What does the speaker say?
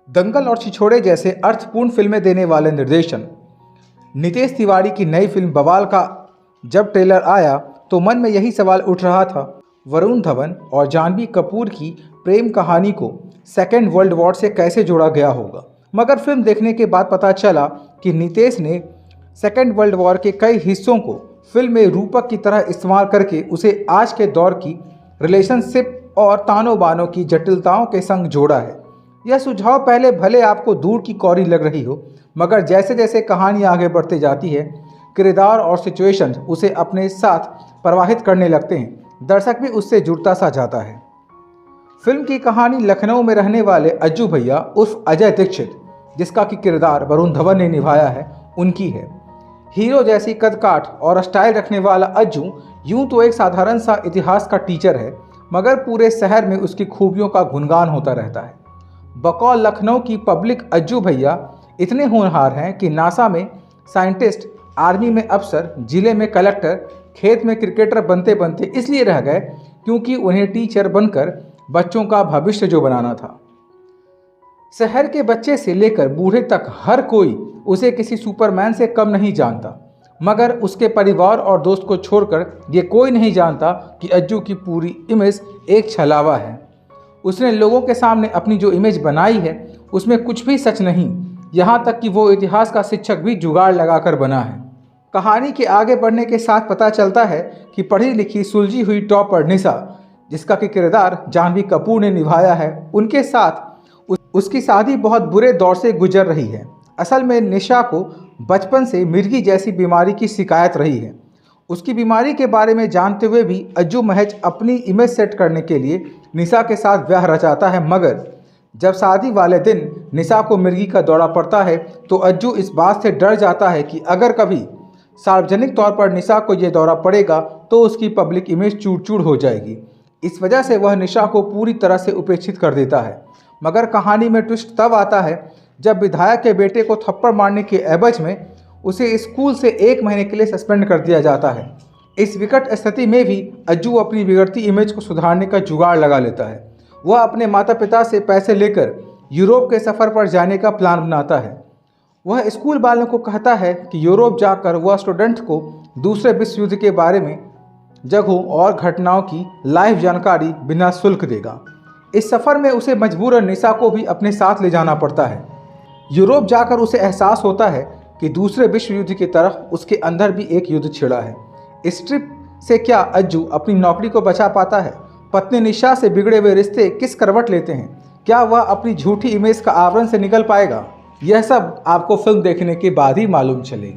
दंगल और छिछोरे जैसे अर्थपूर्ण फिल्में देने वाले निर्देशन नितेश तिवारी की नई फिल्म बवाल का जब ट्रेलर आया तो मन में यही सवाल उठ रहा था, वरुण धवन और जानवी कपूर की प्रेम कहानी को सेकेंड वर्ल्ड वॉर से कैसे जोड़ा गया होगा। मगर फिल्म देखने के बाद पता चला कि नितेश ने सेकेंड वर्ल्ड वॉर के कई हिस्सों को फिल्म में रूपक की तरह इस्तेमाल करके उसे आज के दौर की रिलेशनशिप और तानों बानों की जटिलताओं के संग जोड़ा है। यह सुझाव पहले भले आपको दूर की कौरी लग रही हो, मगर जैसे जैसे कहानी आगे बढ़ती जाती है, किरदार और सिचुएशन उसे अपने साथ प्रवाहित करने लगते हैं। दर्शक भी उससे जुड़ता सा जाता है। फिल्म की कहानी लखनऊ में रहने वाले अज्जू भैया उर्फ अजय दीक्षित, जिसका कि किरदार वरुण धवन ने निभाया है, उनकी है। हीरो जैसी कदकाठ और स्टाइल रखने वाला अज्जू यूं तो एक साधारण सा इतिहास का टीचर है, मगर पूरे शहर में उसकी खूबियों का गुणगान होता रहता है। बकौल लखनऊ की पब्लिक अज्जू भैया इतने होनहार हैं कि नासा में साइंटिस्ट, आर्मी में अफसर, जिले में कलेक्टर, खेत में क्रिकेटर बनते बनते इसलिए रह गए क्योंकि उन्हें टीचर बनकर बच्चों का भविष्य जो बनाना था। शहर के बच्चे से लेकर बूढ़े तक हर कोई उसे किसी सुपरमैन से कम नहीं जानता, मगर उसके परिवार और दोस्त को छोड़कर ये कोई नहीं जानता कि अज्जू की पूरी इमेज एक छलावा है। उसने लोगों के सामने अपनी जो इमेज बनाई है उसमें कुछ भी सच नहीं, यहाँ तक कि वो इतिहास का शिक्षक भी जुगाड़ लगाकर बना है। कहानी के आगे बढ़ने के साथ पता चलता है कि पढ़ी लिखी सुलझी हुई टॉपर निशा, जिसका कि किरदार जानवी कपूर ने निभाया है, उनके साथ उसकी शादी बहुत बुरे दौर से गुजर रही है। असल में निशा को बचपन से मिर्गी जैसी बीमारी की शिकायत रही है। उसकी बीमारी के बारे में जानते हुए भी अज्जू महज अपनी इमेज सेट करने के लिए निशा के साथ ब्याह रचाता है, मगर जब शादी वाले दिन निशा को मिर्गी का दौरा पड़ता है तो अज्जू इस बात से डर जाता है कि अगर कभी सार्वजनिक तौर पर निशा को यह दौरा पड़ेगा तो उसकी पब्लिक इमेज चूर-चूर हो जाएगी। इस वजह से वह निशा को पूरी तरह से उपेक्षित कर देता है। मगर कहानी में ट्विस्ट तब आता है जब विधायक के बेटे को थप्पड़ मारने के एवज में उसे स्कूल से 1 महीने के लिए सस्पेंड कर दिया जाता है। इस विकट स्थिति में भी अज्जू अपनी बिगड़ती इमेज को सुधारने का जुगाड़ लगा लेता है। वह अपने माता पिता से पैसे लेकर यूरोप के सफ़र पर जाने का प्लान बनाता है। वह स्कूल वालों को कहता है कि यूरोप जाकर वह स्टूडेंट को दूसरे विश्व युद्ध के बारे में जगहों और घटनाओं की लाइव जानकारी बिना शुल्क देगा। इस सफ़र में उसे मजबूरन निशा को भी अपने साथ ले जाना पड़ता है। यूरोप जाकर उसे एहसास होता है कि दूसरे विश्व युद्ध की तरह उसके अंदर भी एक युद्ध छिड़ा है। इस ट्रिप से क्या अज्जू अपनी नौकरी को बचा पाता है? पत्नी निशा से बिगड़े हुए रिश्ते किस करवट लेते हैं? क्या वह अपनी झूठी इमेज का आवरण से निकल पाएगा? यह सब आपको फिल्म देखने के बाद ही मालूम चलेगा।